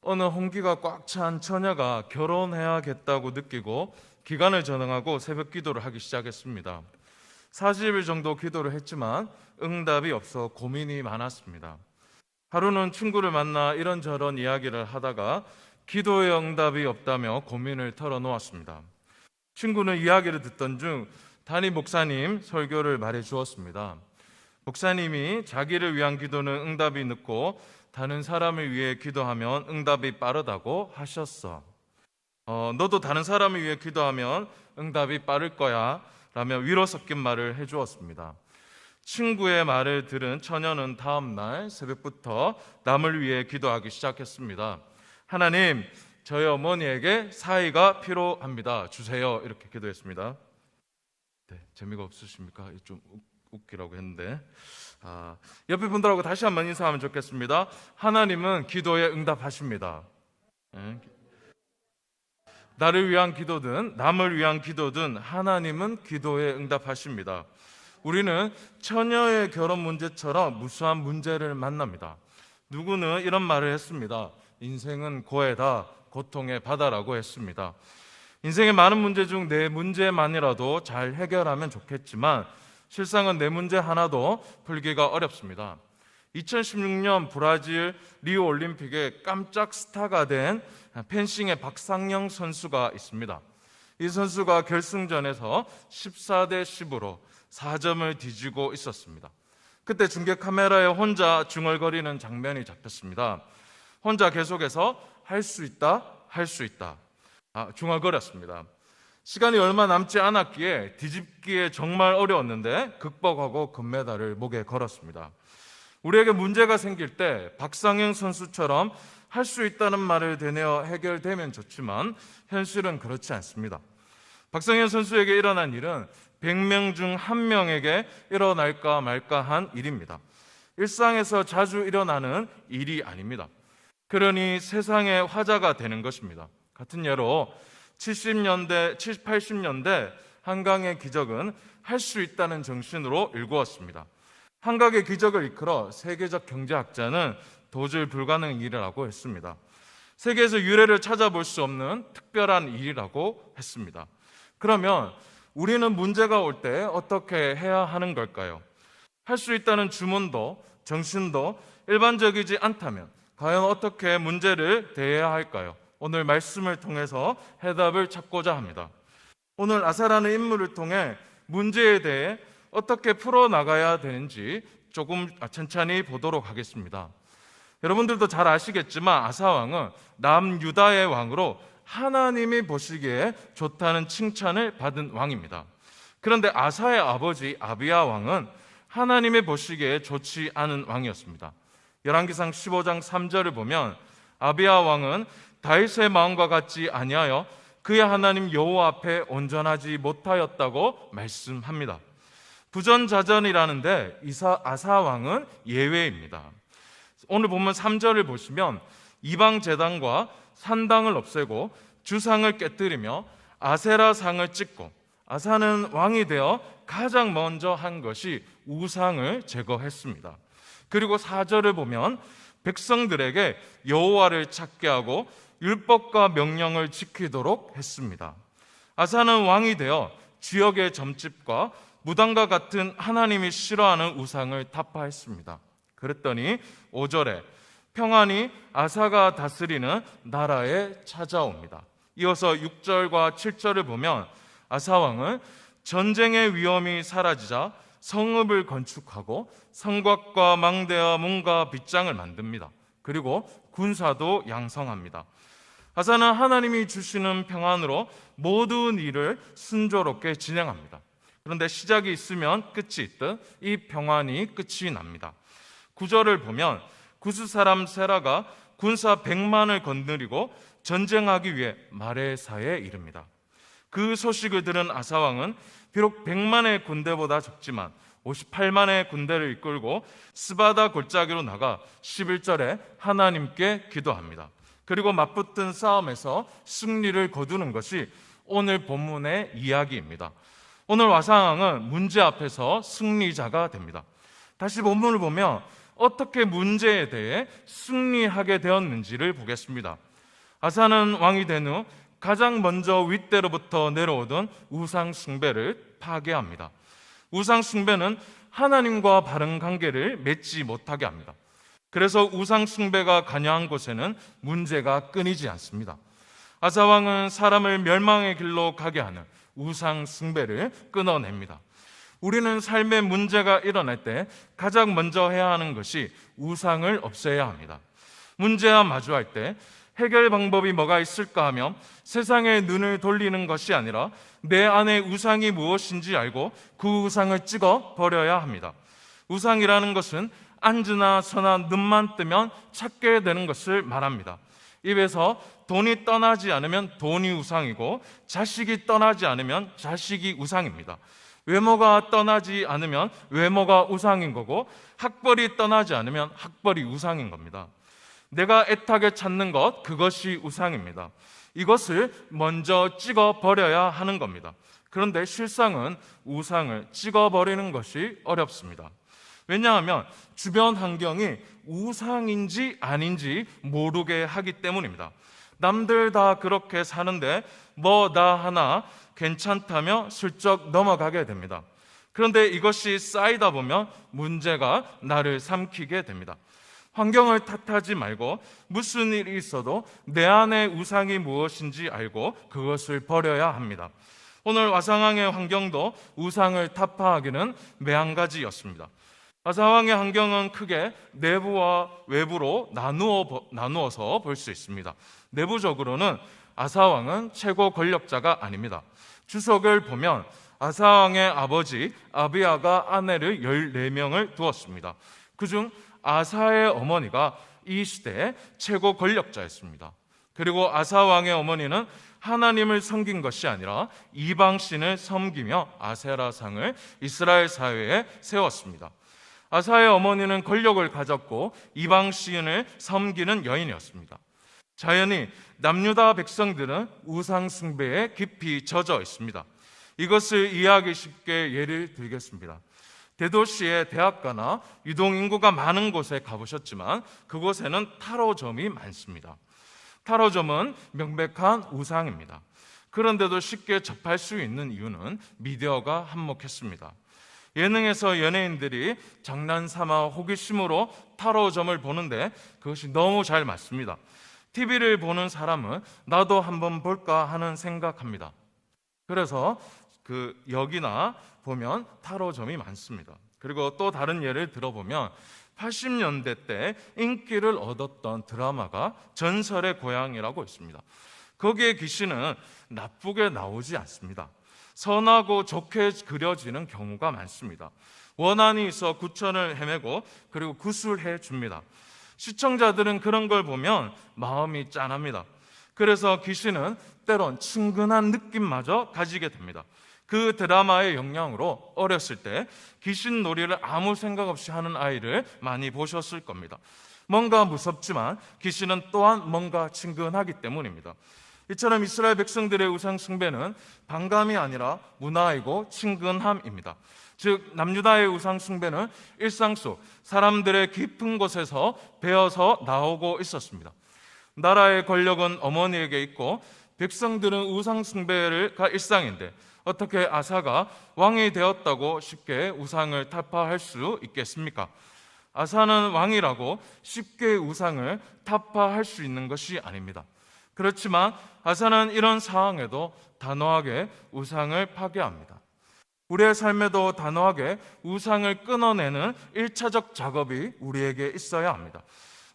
어느 홍기가 꽉 찬 처녀가 결혼해야겠다고 느끼고 기간을 정하고 새벽 기도를 하기 시작했습니다. 40일 정도 기도를 했지만 응답이 없어 고민이 많았습니다. 하루는 친구를 만나 이런저런 이야기를 하다가 기도의 응답이 없다며 고민을 털어놓았습니다. 친구는 이야기를 듣던 중 담임 목사님 설교를 말해 주었습니다. 목사님이 자기를 위한 기도는 응답이 늦고 다른 사람을 위해 기도하면 응답이 빠르다고 하셨어. 너도 다른 사람을 위해 기도하면 응답이 빠를 거야 라며 위로 섞인 말을 해주었습니다. 친구의 말을 들은 처녀는 다음 날 새벽부터 남을 위해 기도하기 시작했습니다. 하나님, 저희 어머니에게 사이가 필요합니다. 주세요. 이렇게 기도했습니다. 네, 재미가 없으십니까? 좀 웃기라고 했는데 옆에 분들하고 다시 한번 인사하면 좋겠습니다. 하나님은 기도에 응답하십니다. 네. 나를 위한 기도든 남을 위한 기도든 하나님은 기도에 응답하십니다. 우리는 처녀의 결혼 문제처럼 무수한 문제를 만납니다. 누구는 이런 말을 했습니다. 인생은 고해다, 고통의 바다라고 했습니다. 인생의 많은 문제 중 내 문제만이라도 잘 해결하면 좋겠지만 실상은 내 문제 하나도 풀기가 어렵습니다. 2016년 브라질 리우 올림픽에 깜짝 스타가 된 펜싱의 박상영 선수가 있습니다. 이 선수가 결승전에서 14대 10으로 4점을 뒤지고 있었습니다. 그때 중계 카메라에 혼자 중얼거리는 장면이 잡혔습니다. 혼자 계속해서 할 수 있다, 할 수 있다 중얼거렸습니다. 시간이 얼마 남지 않았기에 뒤집기에 정말 어려웠는데 극복하고 금메달을 목에 걸었습니다. 우리에게 문제가 생길 때 박상영 선수처럼 할 수 있다는 말을 되뇌어 해결되면 좋지만 현실은 그렇지 않습니다. 박상현 선수에게 일어난 일은 100명 중 1명에게 일어날까 말까 한 일입니다. 일상에서 자주 일어나는 일이 아닙니다. 그러니 세상의 화제가 되는 것입니다. 같은 예로 70년대, 80년대 한강의 기적은 할 수 있다는 정신으로 일구었습니다. 한강의 기적을 이끌어 세계적 경제학자는 도저히 불가능한 일이라고 했습니다. 세계에서 유례를 찾아볼 수 없는 특별한 일이라고 했습니다. 그러면 우리는 문제가 올 때 어떻게 해야 하는 걸까요? 할 수 있다는 주문도 정신도 일반적이지 않다면 과연 어떻게 문제를 대해야 할까요? 오늘 말씀을 통해서 해답을 찾고자 합니다. 오늘 아사라는 인물을 통해 문제에 대해 어떻게 풀어나가야 되는지 조금 천천히 보도록 하겠습니다. 여러분들도 잘 아시겠지만 아사왕은 남유다의 왕으로 하나님이 보시기에 좋다는 칭찬을 받은 왕입니다. 그런데 아사의 아버지 아비야 왕은 하나님이 보시기에 좋지 않은 왕이었습니다. 열왕기상 15장 3절을 보면 아비야 왕은 다윗의 마음과 같지 아니하여 그의 하나님 여호와 앞에 온전하지 못하였다고 말씀합니다. 부전자전이라는데 아사 왕은 예외입니다. 오늘 보면 3절을 보시면 이방 제단과 산당을 없애고 주상을 깨뜨리며 아세라 상을 찍고 아사는 왕이 되어 가장 먼저 한 것이 우상을 제거했습니다. 그리고 4절을 보면 백성들에게 여호와를 찾게 하고 율법과 명령을 지키도록 했습니다. 아사는 왕이 되어 지역의 점집과 무당과 같은 하나님이 싫어하는 우상을 타파했습니다. 그랬더니 5절에 평안이 아사가 다스리는 나라에 찾아옵니다. 이어서 6절과 7절을 보면 아사왕은 전쟁의 위험이 사라지자 성읍을 건축하고 성곽과 망대와 문과 빗장을 만듭니다. 그리고 군사도 양성합니다. 아사는 하나님이 주시는 평안으로 모든 일을 순조롭게 진행합니다. 그런데 시작이 있으면 끝이 있듯 이 평안이 끝이 납니다. 9절을 보면 구스 사람 세라가 군사 100만을 거느리고 전쟁하기 위해 마레사에 이릅니다. 그 소식을 들은 아사왕은 비록 100만의 군대보다 적지만 58만의 군대를 이끌고 스바다 골짜기로 나가 11절에 하나님께 기도합니다. 그리고 맞붙은 싸움에서 승리를 거두는 것이 오늘 본문의 이야기입니다. 오늘 아사왕은 문제 앞에서 승리자가 됩니다. 다시 본문을 보면 어떻게 문제에 대해 승리하게 되었는지를 보겠습니다. 아사는 왕이 된 후 가장 먼저 윗대로부터 내려오던 우상 숭배를 파괴합니다. 우상 숭배는 하나님과 바른 관계를 맺지 못하게 합니다. 그래서 우상 숭배가 관여한 곳에는 문제가 끊이지 않습니다. 아사 왕은 사람을 멸망의 길로 가게 하는 우상 숭배를 끊어냅니다. 우리는 삶에 문제가 일어날 때 가장 먼저 해야 하는 것이 우상을 없애야 합니다. 문제와 마주할 때 해결 방법이 뭐가 있을까 하며 세상에 눈을 돌리는 것이 아니라 내 안에 우상이 무엇인지 알고 그 우상을 찍어 버려야 합니다. 우상이라는 것은 안주나 서나 눈만 뜨면 찾게 되는 것을 말합니다. 입에서 돈이 떠나지 않으면 돈이 우상이고 자식이 떠나지 않으면 자식이 우상입니다. 외모가 떠나지 않으면 외모가 우상인 거고 학벌이 떠나지 않으면 학벌이 우상인 겁니다. 내가 애타게 찾는 것, 그것이 우상입니다. 이것을 먼저 찍어버려야 하는 겁니다. 그런데 실상은 우상을 찍어버리는 것이 어렵습니다. 왜냐하면 주변 환경이 우상인지 아닌지 모르게 하기 때문입니다. 남들 다 그렇게 사는데 뭐 나 하나 괜찮다며 슬쩍 넘어가게 됩니다. 그런데 이것이 쌓이다 보면 문제가 나를 삼키게 됩니다. 환경을 탓하지 말고 무슨 일이 있어도 내 안에 우상이 무엇인지 알고 그것을 버려야 합니다. 오늘 아사왕의 환경도 우상을 타파하기는 매한가지였습니다. 아사왕의 환경은 크게 내부와 외부로 나누어서 볼 수 있습니다. 내부적으로는 아사왕은 최고 권력자가 아닙니다. 주석을 보면 아사왕의 아버지 아비야가 아내를 14명을 두었습니다. 그중 아사의 어머니가 이 시대의 최고 권력자였습니다. 그리고 아사왕의 어머니는 하나님을 섬긴 것이 아니라 이방신을 섬기며 아세라상을 이스라엘 사회에 세웠습니다. 아사의 어머니는 권력을 가졌고 이방신을 섬기는 여인이었습니다. 자연히 남유다 백성들은 우상 숭배에 깊이 젖어 있습니다. 이것을 이해하기 쉽게 예를 들겠습니다. 대도시의 대학가나 유동인구가 많은 곳에 가보셨지만 그곳에는 타로점이 많습니다. 타로점은 명백한 우상입니다. 그런데도 쉽게 접할 수 있는 이유는 미디어가 한몫했습니다. 예능에서 연예인들이 장난삼아 호기심으로 타로점을 보는데 그것이 너무 잘 맞습니다. TV를 보는 사람은 나도 한번 볼까 하는 생각합니다. 그래서 그 역이나 보면 타로점이 많습니다. 그리고 또 다른 예를 들어보면 80년대 때 인기를 얻었던 드라마가 전설의 고향이라고 있습니다. 거기에 귀신은 나쁘게 나오지 않습니다. 선하고 좋게 그려지는 경우가 많습니다. 원한이 있어 구천을 헤매고 그리고 구술해 줍니다. 시청자들은 그런 걸 보면 마음이 짠합니다. 그래서 귀신은 때론 친근한 느낌마저 가지게 됩니다. 그 드라마의 영향으로 어렸을 때 귀신 놀이를 아무 생각 없이 하는 아이를 많이 보셨을 겁니다. 뭔가 무섭지만 귀신은 또한 뭔가 친근하기 때문입니다. 이처럼 이스라엘 백성들의 우상 숭배는 반감이 아니라 문화이고 친근함입니다. 즉 남유다의 우상 숭배는 일상 속 사람들의 깊은 곳에서 배어서 나오고 있었습니다. 나라의 권력은 어머니에게 있고 백성들은 우상 숭배가 일상인데 어떻게 아사가 왕이 되었다고 쉽게 우상을 타파할 수 있겠습니까? 아사는 왕이라고 쉽게 우상을 타파할 수 있는 것이 아닙니다. 그렇지만 아사는 이런 상황에도 단호하게 우상을 파괴합니다. 우리의 삶에도 단호하게 우상을 끊어내는 1차적 작업이 우리에게 있어야 합니다.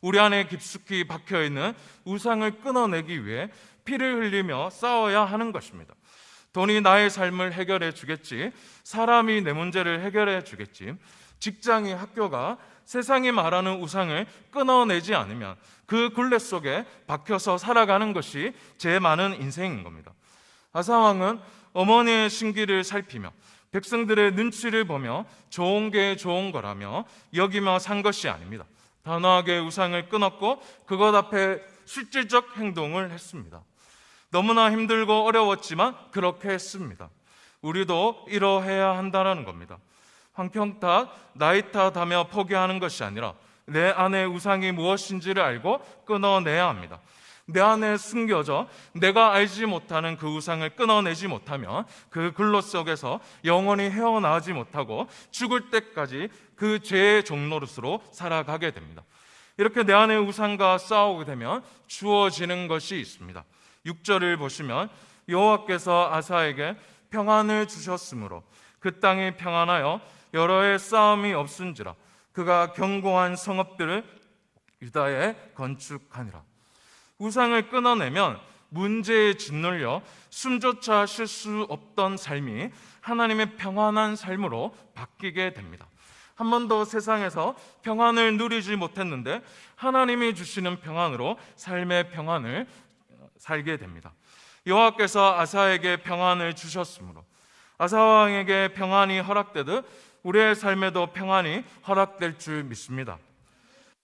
우리 안에 깊숙이 박혀있는 우상을 끊어내기 위해 피를 흘리며 싸워야 하는 것입니다. 돈이 나의 삶을 해결해 주겠지, 사람이 내 문제를 해결해 주겠지, 직장이 학교가 세상이 말하는 우상을 끊어내지 않으면 그 굴레 속에 박혀서 살아가는 것이 제 많은 인생인 겁니다. 아사왕은 어머니의 신기를 살피며 백성들의 눈치를 보며 좋은 게 좋은 거라며 여기며 산 것이 아닙니다. 단호하게 우상을 끊었고 그것 앞에 실질적 행동을 했습니다. 너무나 힘들고 어려웠지만 그렇게 했습니다. 우리도 이러해야 한다는 겁니다. 환경 탓, 나이 탓하며 포기하는 것이 아니라 내 안의 우상이 무엇인지를 알고 끊어내야 합니다. 내 안에 숨겨져 내가 알지 못하는 그 우상을 끊어내지 못하면 그 근로 속에서 영원히 헤어나오지 못하고 죽을 때까지 그 죄의 종노릇으로 살아가게 됩니다. 이렇게 내 안의 우상과 싸우게 되면 주어지는 것이 있습니다. 6절을 보시면 여호와께서 아사에게 평안을 주셨으므로 그 땅이 평안하여 여러 해 싸움이 없은지라 그가 견고한 성읍들을 유다에 건축하니라. 우상을 끊어내면 문제에 짓눌려 숨조차 쉴 수 없던 삶이 하나님의 평안한 삶으로 바뀌게 됩니다. 한 번도 세상에서 평안을 누리지 못했는데 하나님이 주시는 평안으로 삶의 평안을 살게 됩니다. 여호와께서 아사에게 평안을 주셨으므로 아사 왕에게 평안이 허락되듯 우리의 삶에도 평안이 허락될 줄 믿습니다.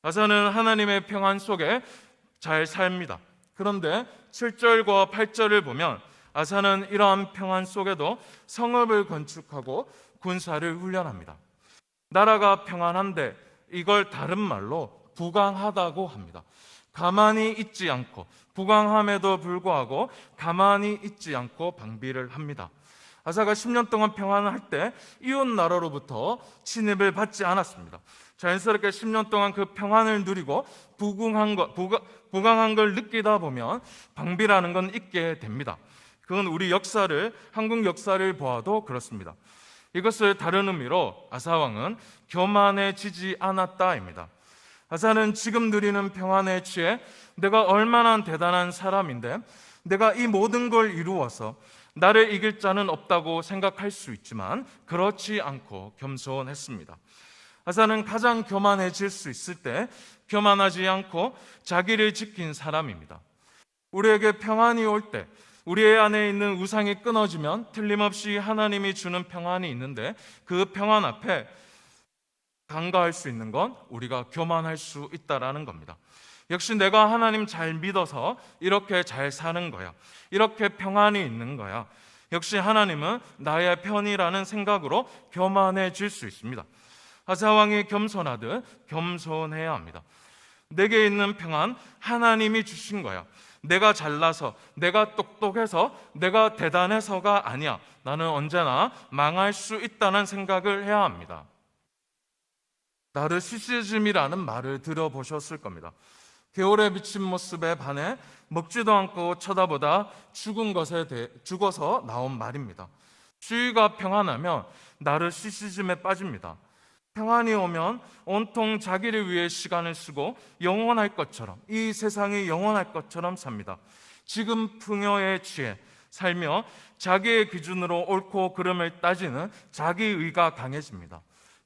아사는 하나님의 평안 속에 잘 삽니다. 그런데 7절과 8절을 보면 아사는 이러한 평안 속에도 성읍을 건축하고 군사를 훈련합니다. 나라가 평안한데 이걸 다른 말로 부강하다고 합니다. 가만히 있지 않고, 부강함에도 불구하고 가만히 있지 않고 방비를 합니다. 아사가 10년 동안 평안을 할 때 이웃 나라로부터 침입을 받지 않았습니다. 자연스럽게 10년 동안 그 평안을 누리고 부강한 걸 느끼다 보면 방비라는 건 있게 됩니다. 그건 우리 역사를, 한국 역사를 보아도 그렇습니다. 이것을 다른 의미로 아사 왕은 교만해지지 않았다입니다. 아사는 지금 누리는 평안에 취해 내가 얼마나 대단한 사람인데 내가 이 모든 걸 이루어서 나를 이길 자는 없다고 생각할 수 있지만 그렇지 않고 겸손했습니다. 아사는 가장 교만해질 수 있을 때 교만하지 않고 자기를 지킨 사람입니다. 우리에게 평안이 올 때, 우리의 안에 있는 우상이 끊어지면 틀림없이 하나님이 주는 평안이 있는데 그 평안 앞에 간과할 수 있는 건 우리가 교만할 수 있다라는 겁니다. 역시 내가 하나님 잘 믿어서 이렇게 잘 사는 거야, 이렇게 평안이 있는 거야, 역시 하나님은 나의 편이라는 생각으로 교만해질 수 있습니다. 아사 왕이 겸손하듯 겸손해야 합니다. 내게 있는 평안 하나님이 주신 거야. 내가 잘나서, 내가 똑똑해서, 내가 대단해서가 아니야. 나는 언제나 망할 수 있다는 생각을 해야 합니다. 나르시시즘이라는 말을 들어보셨을 겁니다. 겨울에 비친 모습에 반해 먹지도 않고 쳐다보다 죽어서 나온 말입니다. 주위가 평안하면 나르시시즘에 빠집니다. 평안이 오면 온통 자기를 위해 시간을 쓰고 영원할 것처럼, 이 세상이 영원할 것처럼 삽니다. 지금 풍요에 취해 살며 자기의 기준으로 옳고 그름을 따지는 자기의가 강해집니다.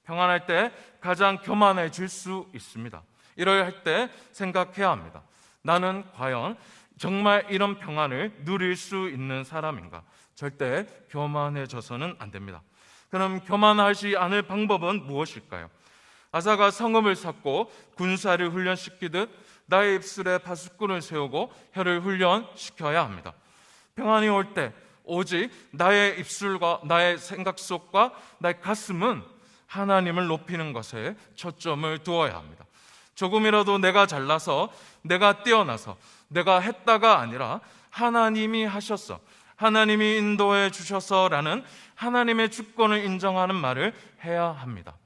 평안할 때 가장 교만해질 수 있습니다. 이럴 할 때 생각해야 합니다. 나는 과연 정말 이런 평안을 누릴 수 있는 사람인가? 절대 교만해져서는 안 됩니다. 그럼 교만하지 않을 방법은 무엇일까요? 아사가 성읍을 쌓고 군사를 훈련시키듯 나의 입술에 파수꾼을 세우고 혀를 훈련시켜야 합니다. 평안이 올 때 오직 나의 입술과 나의 생각 속과 나의 가슴은 하나님을 높이는 것에 초점을 두어야 합니다. 조금이라도 내가 잘나서, 내가 뛰어나서, 내가 했다가 아니라 하나님이 하셨어, 하나님이 인도해 주셔서라는 하나님의 주권을 인정하는 말을 해야 합니다.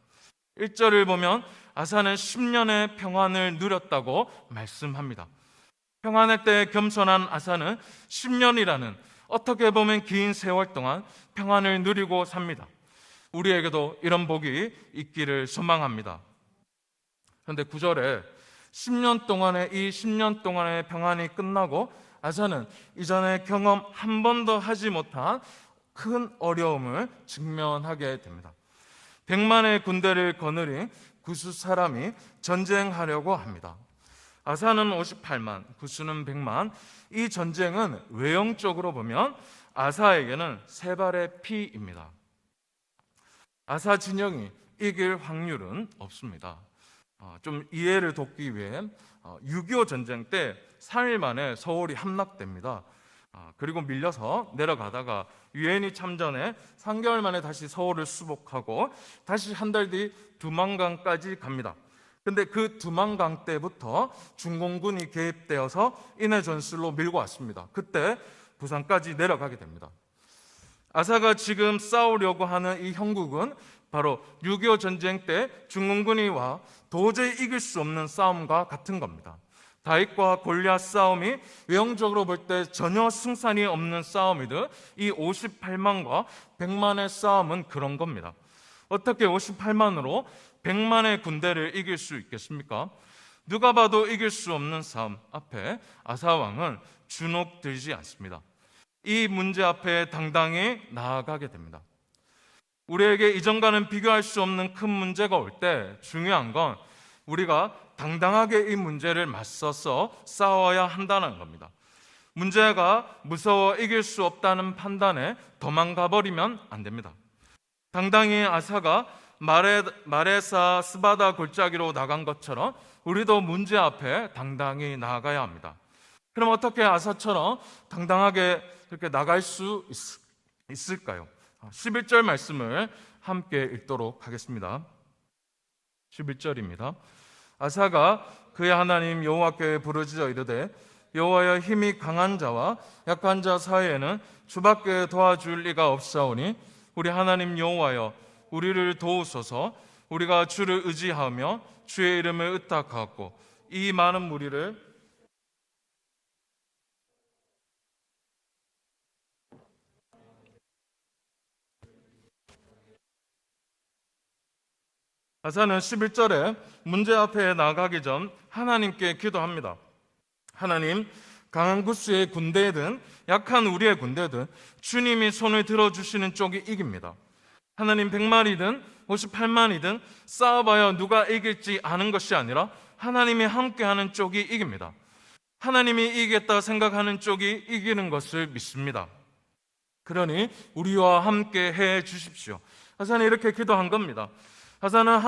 1절을 보면 아사는 10년의 평안을 누렸다고 말씀합니다. 평안할 때 겸손한 아사는 10년이라는 어떻게 보면 긴 세월 동안 평안을 누리고 삽니다. 우리에게도 이런 복이 있기를 소망합니다. 그런데 9절에 10년 동안의 이 10년 동안의 평안이 끝나고 아사는 이전에 경험 한 번도 하지 못한 큰 어려움을 직면하게 됩니다. 100만의 군대를 거느린 구스 사람이 전쟁하려고 합니다. 아사는 58만, 구스는 100만. 이 전쟁은 외형적으로 보면 아사에게는 세 발의 피입니다. 아사 진영이 이길 확률은 없습니다. 좀 이해를 돕기 위해 6.25 전쟁 때 3일 만에 서울이 함락됩니다. 그리고 밀려서 내려가다가 유엔이 참전해 3개월 만에 다시 서울을 수복하고 다시 한 달 뒤 두만강까지 갑니다. 근데 그 두만강 때부터 중공군이 개입되어서 인해 전술로 밀고 왔습니다. 그때 부산까지 내려가게 됩니다. 아사가 지금 싸우려고 하는 이 형국은 바로 6.25 전쟁 때 중공군이 와 도저히 이길 수 없는 싸움과 같은 겁니다. 다윗과 골리앗 싸움이 외형적으로 볼 때 전혀 승산이 없는 싸움이듯 이 58만과 100만의 싸움은 그런 겁니다. 어떻게 58만으로 100만의 군대를 이길 수 있겠습니까? 누가 봐도 이길 수 없는 싸움 앞에 아사왕은 주눅들지 않습니다. 이 문제 앞에 당당히 나아가게 됩니다. 우리에게 이전과는 비교할 수 없는 큰 문제가 올 때 중요한 건 우리가 당당하게 이 문제를 맞서서 싸워야 한다는 겁니다. 문제가 무서워 이길 수 없다는 판단에 도망가 버리면 안 됩니다. 당당히 아사가 마레사 스바다 골짜기로 나간 것처럼 우리도 문제 앞에 당당히 나아가야 합니다. 그럼 어떻게 아사처럼 당당하게 이렇게 나갈 수 있을까요? 11절 말씀을 함께 읽도록 하겠습니다. 11절입니다. 아사가 그의 하나님 여호와께 부르짖어 이르되 여호와여, 힘이 강한 자와 약한 자 사이에는 주밖에 도와줄 리가 없사오니 우리 하나님 여호와여, 우리를 도우소서. 우리가 주를 의지하며 주의 이름을 의탁하고 이 많은 무리를 아사는 11절에 문제 앞에 나가기 전 하나님께 기도합니다. 하나님, 강한 구스의 군대든 약한 우리의 군대든 주님이 손을 들어주시는 쪽이 이깁니다. 하나님, 100마리든 58만이든 싸워봐야 누가 이길지 아는 것이 아니라 하나님이 함께하는 쪽이 이깁니다. 하나님이 이기겠다 생각하는 쪽이 이기는 것을 믿습니다. 그러니 우리와 함께 해 주십시오. 아사는 이렇게 기도한 겁니다. 아사는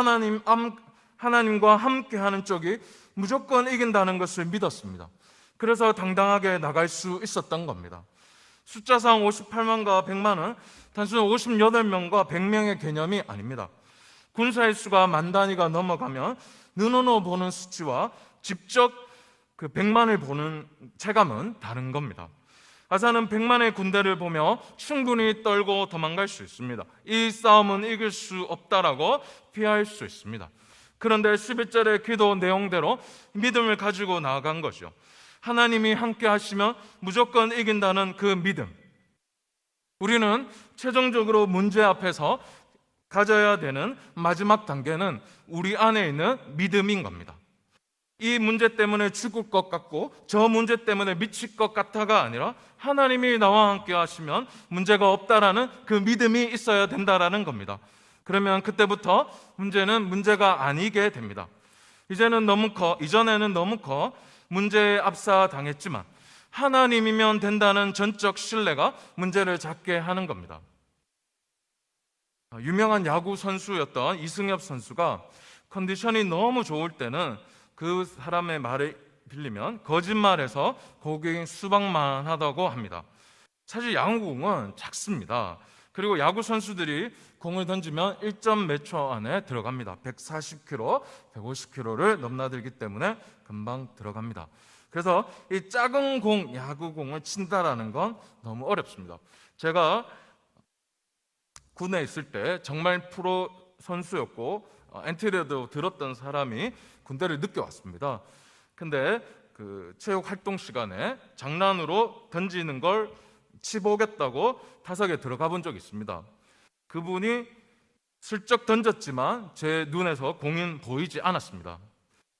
하나님과 함께하는 쪽이 무조건 이긴다는 것을 믿었습니다. 그래서 당당하게 나갈 수 있었던 겁니다. 숫자상 58만과 100만은 단순 58명과 100명의 개념이 아닙니다. 군사의 수가 만 단위가 넘어가면 눈으로 보는 수치와 직접 그 100만을 보는 체감은 다른 겁니다. 아사는 100만의 군대를 보며 충분히 떨고 도망갈 수 있습니다. 이 싸움은 이길 수 없다라고 피할 수 있습니다. 그런데 11절의 기도 내용대로 믿음을 가지고 나아간 거죠. 하나님이 함께 하시면 무조건 이긴다는 그 믿음. 우리는 최종적으로 문제 앞에서 가져야 되는 마지막 단계는 우리 안에 있는 믿음인 겁니다. 이 문제 때문에 죽을 것 같고 저 문제 때문에 미칠 것 같아가 아니라 하나님이 나와 함께 하시면 문제가 없다라는 그 믿음이 있어야 된다라는 겁니다. 그러면 그때부터 문제는 문제가 아니게 됩니다. 이제는 너무 커, 이전에는 너무 커 문제에 압사당했지만 하나님이면 된다는 전적 신뢰가 문제를 작게 하는 겁니다. 유명한 야구 선수였던 이승엽 선수가 컨디션이 너무 좋을 때는 그 사람의 말을 빌리면 거짓말해서 공이 수박만 하다고 합니다. 사실 야구공은 작습니다. 그리고 야구 선수들이 공을 던지면 1점 몇 초 안에 들어갑니다. 140km, 150km를 넘나들기 때문에 금방 들어갑니다. 그래서 이 작은 공, 야구공을 친다라는 건 너무 어렵습니다. 제가 군에 있을 때 정말 프로 선수였고 엔트리도 들었던 사람이 군대를 늦게 왔습니다. 근데 그 체육 활동 시간에 장난으로 던지는 걸 치보겠다고 타석에 들어가 본 적이 있습니다. 그분이 슬쩍 던졌지만 제 눈에서 공은 보이지 않았습니다.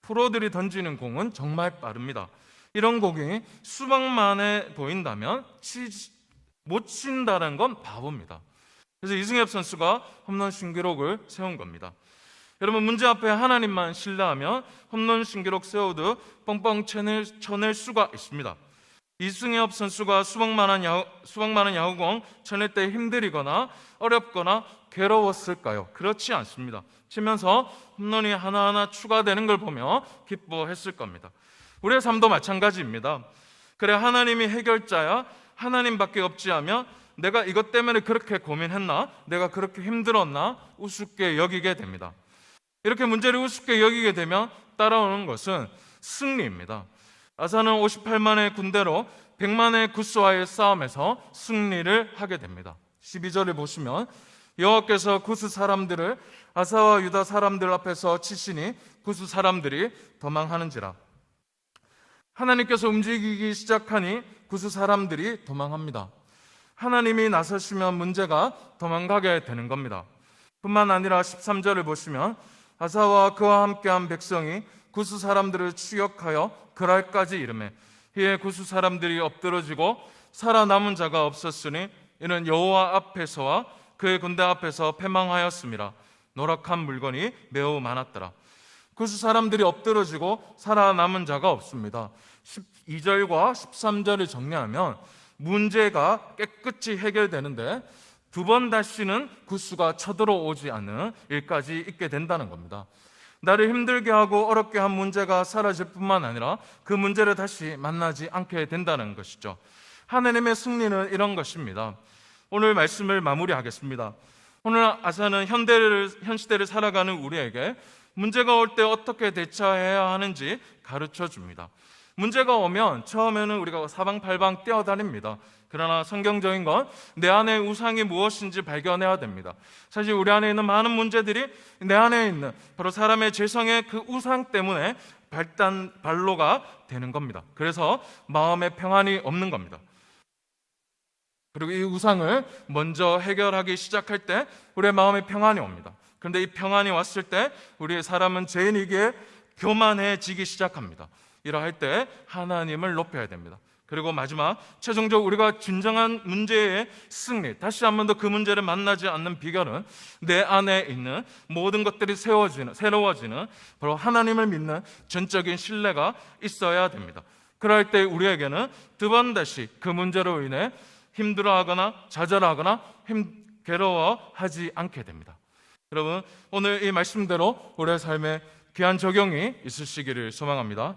프로들이 던지는 공은 정말 빠릅니다. 이런 공이 수박만에 보인다면 못 친다는 건 바보입니다. 그래서 이승엽 선수가 홈런 신기록을 세운 겁니다. 여러분, 문제 앞에 하나님만 신뢰하면 홈런 신기록 세우듯 뻥뻥 쳐낼 수가 있습니다. 이승엽 선수가 수박만한 야구공 쳐낼 때 힘들이거나 어렵거나 괴로웠을까요? 그렇지 않습니다. 치면서 홈런이 하나하나 추가되는 걸 보며 기뻐했을 겁니다. 우리의 삶도 마찬가지입니다. 그래, 하나님이 해결자야, 하나님밖에 없지 하며 내가 이것 때문에 그렇게 고민했나? 내가 그렇게 힘들었나? 우습게 여기게 됩니다. 이렇게 문제를 우습게 여기게 되면 따라오는 것은 승리입니다. 아사는 58만의 군대로 100만의 구스와의 싸움에서 승리를 하게 됩니다. 12절을 보시면 여호와께서 구스 사람들을 아사와 유다 사람들 앞에서 치시니 구스 사람들이 도망하는지라. 하나님께서 움직이기 시작하니 구스 사람들이 도망합니다. 하나님이 나서시면 문제가 도망가게 되는 겁니다. 뿐만 아니라 13절을 보시면 아사와 그와 함께한 백성이 구스 사람들을 추격하여 그랄까지 이르매 이에 구스 사람들이 엎드러지고 살아남은 자가 없었으니 이는 여호와 앞에서와 그의 군대 앞에서 패망하였음이라. 노력한 물건이 매우 많았더라. 구스 사람들이 엎드러지고 살아남은 자가 없습니다. 12절과 13절을 정리하면 문제가 깨끗이 해결되는데 두 번 다시는 구스가 쳐들어오지 않는 일까지 있게 된다는 겁니다. 나를 힘들게 하고 어렵게 한 문제가 사라질 뿐만 아니라 그 문제를 다시 만나지 않게 된다는 것이죠. 하나님의 승리는 이런 것입니다. 오늘 말씀을 마무리하겠습니다. 오늘 아사는 현 시대를 살아가는 우리에게 문제가 올 때 어떻게 대처해야 하는지 가르쳐 줍니다. 문제가 오면 처음에는 우리가 사방팔방 뛰어다닙니다. 그러나 성경적인 건 내 안에 우상이 무엇인지 발견해야 됩니다. 사실 우리 안에 있는 많은 문제들이 내 안에 있는 바로 사람의 죄성의 그 우상 때문에 발로가 되는 겁니다. 그래서 마음에 평안이 없는 겁니다. 그리고 이 우상을 먼저 해결하기 시작할 때 우리의 마음에 평안이 옵니다. 그런데 이 평안이 왔을 때 우리의 사람은 죄인이기에 교만해지기 시작합니다. 이러할 때 하나님을 높여야 됩니다. 그리고 마지막 최종적으로 우리가 진정한 문제의 승리, 다시 한 번 더 그 문제를 만나지 않는 비결은 내 안에 있는 모든 것들이 새로워지는 바로 하나님을 믿는 전적인 신뢰가 있어야 됩니다. 그럴 때 우리에게는 두 번 다시 그 문제로 인해 힘들어하거나 좌절하거나 괴로워하지 않게 됩니다. 여러분, 오늘 이 말씀대로 우리의 삶에 귀한 적용이 있으시기를 소망합니다.